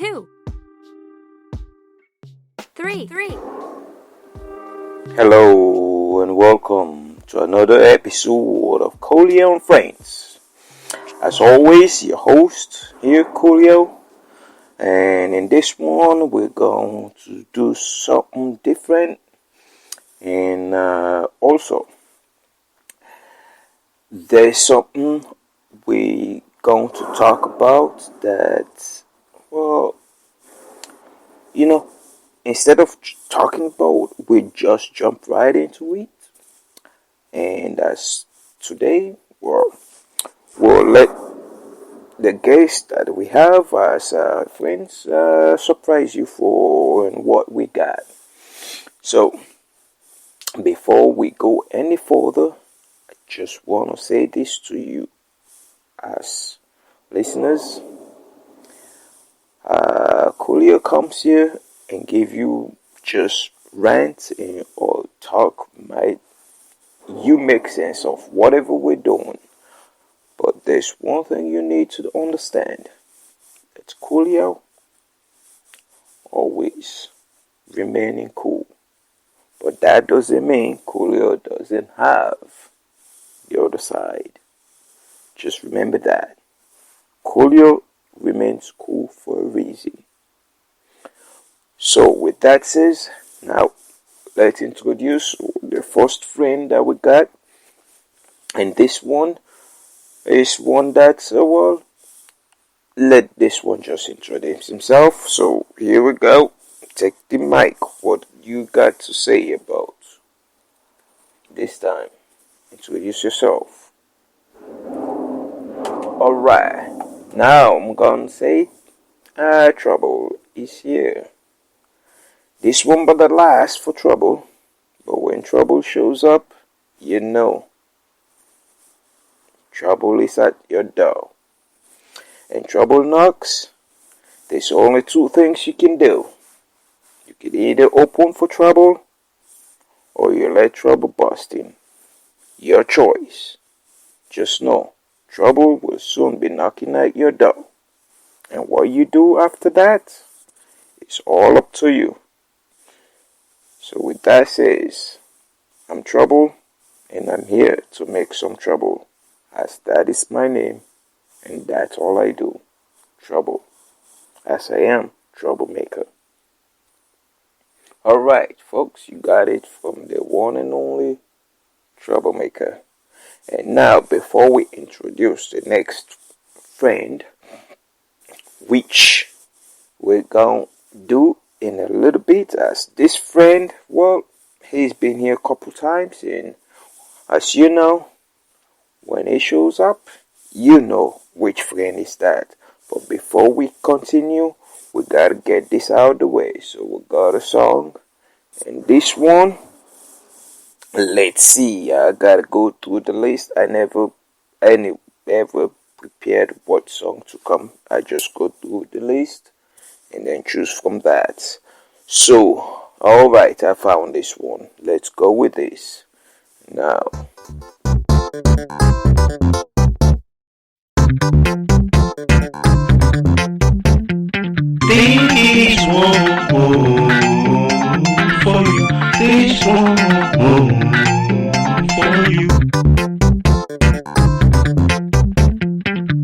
2, 3. Hello and welcome to another episode of CoolYo And Friends. As always, your host here, KooYo. And in this one, we're going to do something different. And also, there's something we're going to talk about that, well, instead of talking about, we just jump right into it. And as today, we'll let the guest that we have as friends surprise you for and what we got. So, before we go any further, I just want to say this to you as listeners. KooYo comes here and give you just rant or talk. You make sense of whatever we're doing. But there's one thing you need to understand. It's KooYo always remaining cool. But that doesn't mean KooYo doesn't have the other side. Just remember that. KooYo remains cool for a reason. So with that said, now let's introduce the first friend that we got. And this one is one that, let this one just introduce himself. So here we go. Take the mic. What you got to say about this time? Introduce yourself. Alright. Now I'm gonna say, trouble is here. This one but the last for trouble. But when trouble shows up, you know. Trouble is at your door. And trouble knocks, there's only two things you can do. You can either open for trouble, or you let trouble bust in. Your choice. Just know, trouble will soon be knocking at your door. And what you do after that, it's all up to you. So with that says, I'm Trouble, and I'm here to make some trouble, as that is my name, and that's all I do. Trouble, as I am troublemaker. Alright, folks, you got it from the one and only troublemaker. And now, before we introduce the next friend, which we're going to do in a little bit, as this friend, he's been here a couple times, and as you know, when he shows up, you know which friend is that. But before we continue, we gotta get this out of the way. So we got a song, and this one, let's see, I gotta go through the list. I never prepared what song to come. I just go through the list and then choose from that. So, alright, I found this one. Let's go with this. Now. This one for you. This one for you.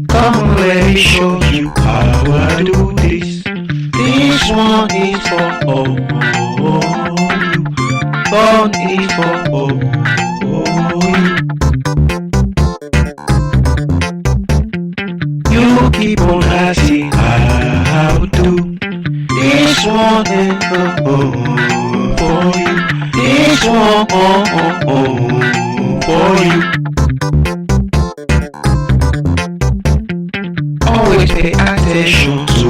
Come, let me show you how I do this. This one is for all you. One is for all you. You keep on asking how to. This one is for you. This one for you. Always pay attention to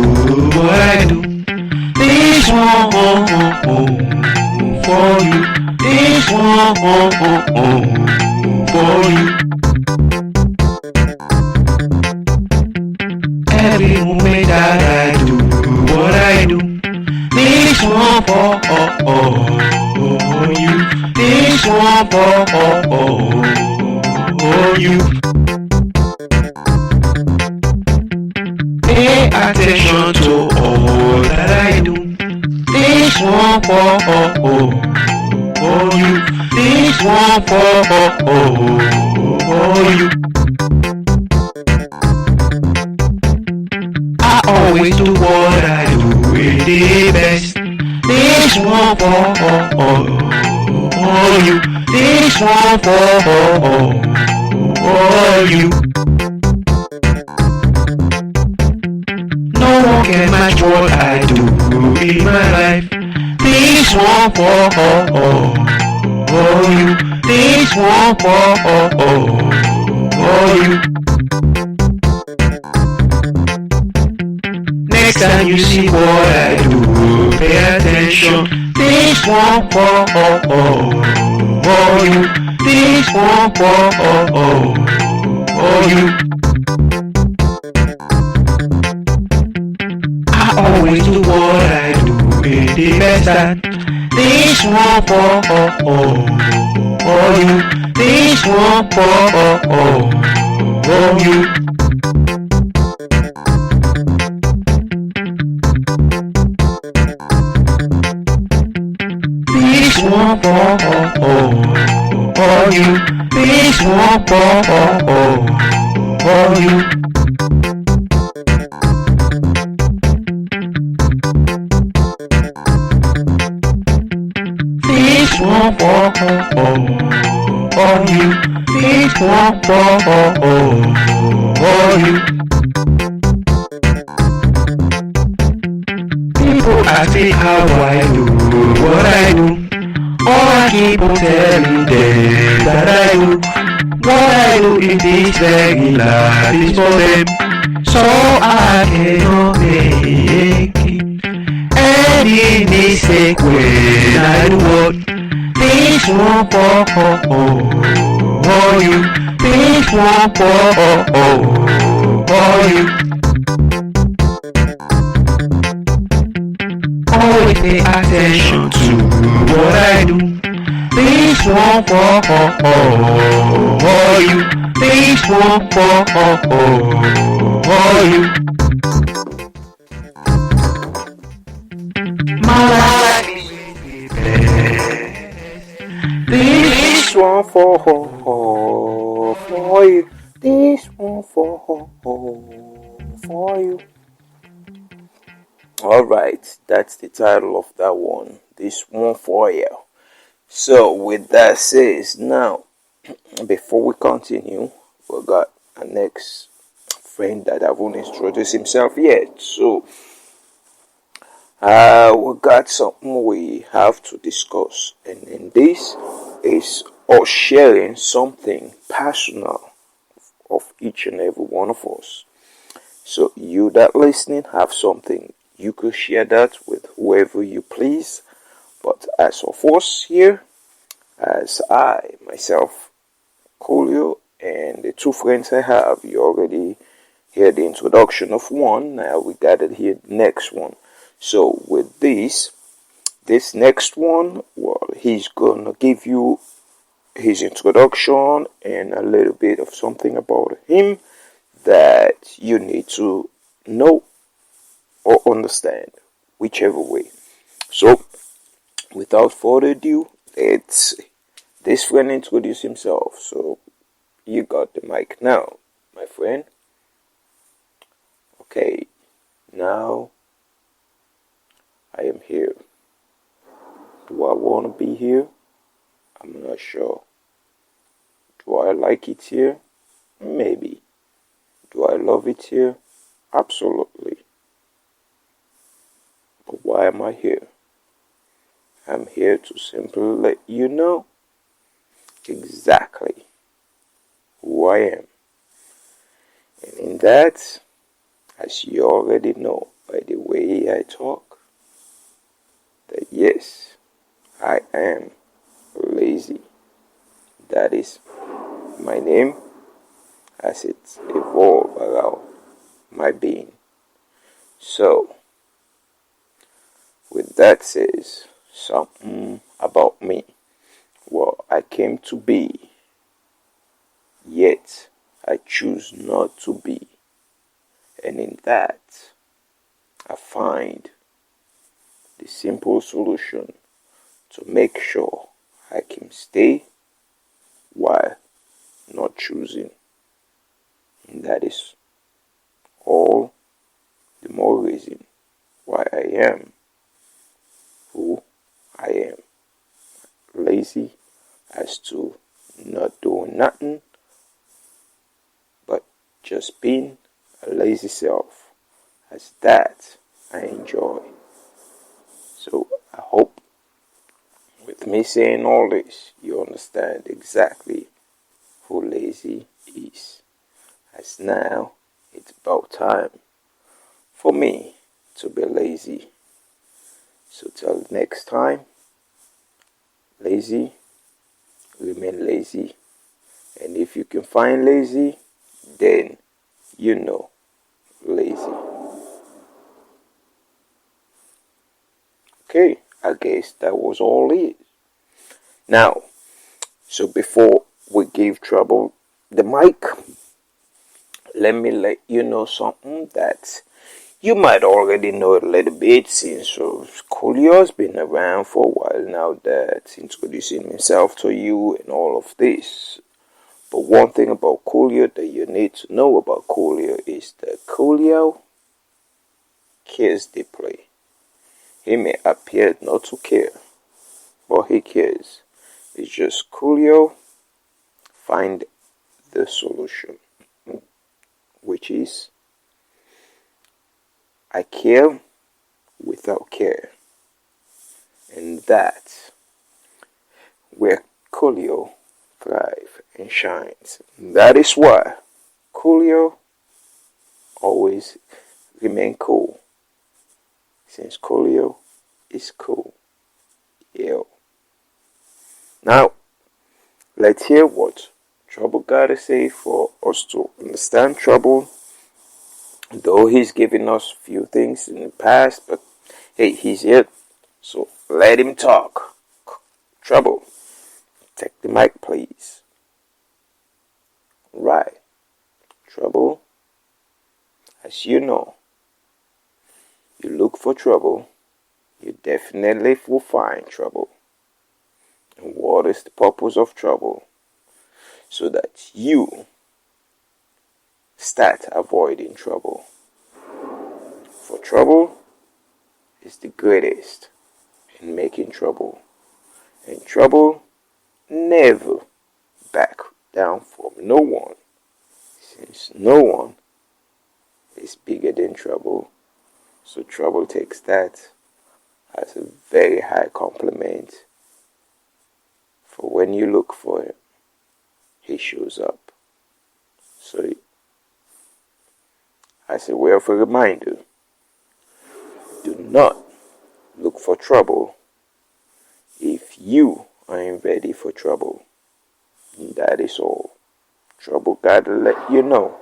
what I do. This one for you. This one for you. Every moment that I do what I do. This one for you. This one for you. Pay attention to all that I do. This one for you. This one for you. I always do what I do really best. This one for you. This one for you. No one can match what I do in my life. This one for you. This one for you. Next time you see what I do, pay attention. This one for you. This one for you. I always do what I do in the best at. This one for you. This one for you. This one for you. This one for you. This one for you. This one for you. People ask me how I do what I do. All I keep on telling them that I do what I do in this very life is for them, so I cannot make any mistake when I do what. This one for you. This one for you. Always pay attention to what I do. This one for you. This one for you. My life is best. This one for you. This one for you. Alright, that's the title of that one. This one for you. So with that says, now before we continue, we got our next friend that I won't introduce himself yet. So we got something we have to discuss, and this is us sharing something personal of each and every one of us. So you that listening have something, you could share that with whoever you please. But as of us here, as I, myself, KooYo, and the two friends I have, you already heard the introduction of one. Now we gotta hear the next one. So with this next one, well, he's gonna give you his introduction and a little bit of something about him that you need to know or understand, whichever way. So without further ado, let's this friend introduce himself. So you got the mic now, my friend. Okay, now I am here. Do I want to be here? I'm not sure. Do I like it here? Maybe. Do I love it here? Absolutely. But why am I here? I'm here to simply let you know exactly who I am. And in that, as you already know by the way I talk, that yes, I am lazy. That is my name as it evolved around my being. So, with that says something about me. Well, I came to be, yet I choose not to be. And in that, I find the simple solution to make sure I can stay while not choosing. And that is all the more reason why I am who I am. Lazy as to not doing nothing, but just being a lazy self, as that I enjoy. So I hope with me saying all this, you understand exactly who lazy is. As now, it's about time for me to be lazy. So till next time, lazy, remain lazy. And if you can find lazy, then you know lazy. Okay, I guess that was all it is. Now, so before we give Trouble the mic, let me let you know something that you might already know a little bit, since KooYo's been around for a while now, that's introducing himself to you and all of this. But one thing about KooYo that you need to know about KooYo is that KooYo cares deeply. He may appear not to care, but he cares. It's just KooYo find the solution, which is I care without care. And that's where KooYo thrives and shines. That is why KooYo always remain cool, since KooYo is cool. Yo. Now, let's hear what Trouble got to say for us to understand Trouble. Though he's given us few things in the past, but hey, he's here, so let him talk. Trouble, take the mic, please. Right, Trouble, as you know, you look for trouble, you definitely will find trouble. And what is the purpose of trouble? So that you start avoiding trouble. For trouble is the greatest in making trouble. And trouble never back down from no one, since no one is bigger than trouble. So trouble takes that as a very high compliment. For when you look for him, he shows up. So as a way of a reminder, do not look for trouble if you aren't ready for trouble. And that is all. Trouble gotta let you know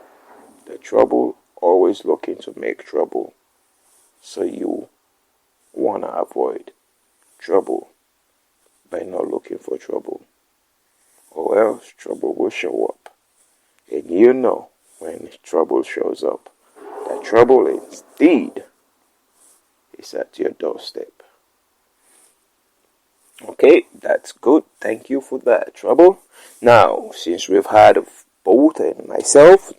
that trouble always looking to make trouble. So you wanna avoid trouble by not looking for trouble. Or else trouble will show up. And you know when trouble shows up, that trouble indeed is at your doorstep. Okay, that's good. Thank you for that, Trouble. Now, since we've had of both and myself,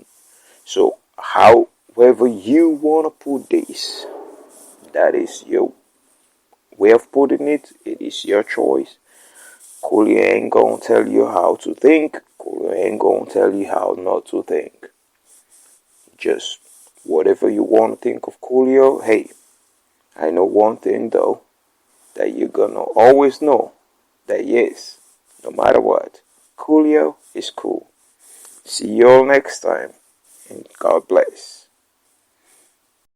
so however you want to put this, that is your way of putting it. It is your choice. KooYo ain't gonna tell you how to think. KooYo ain't gonna tell you how not to think. Just whatever you want to think of KooYo. Hey, I know one thing though, that you're gonna always know that yes, no matter what, KooYo is cool. See you all next time, and God bless.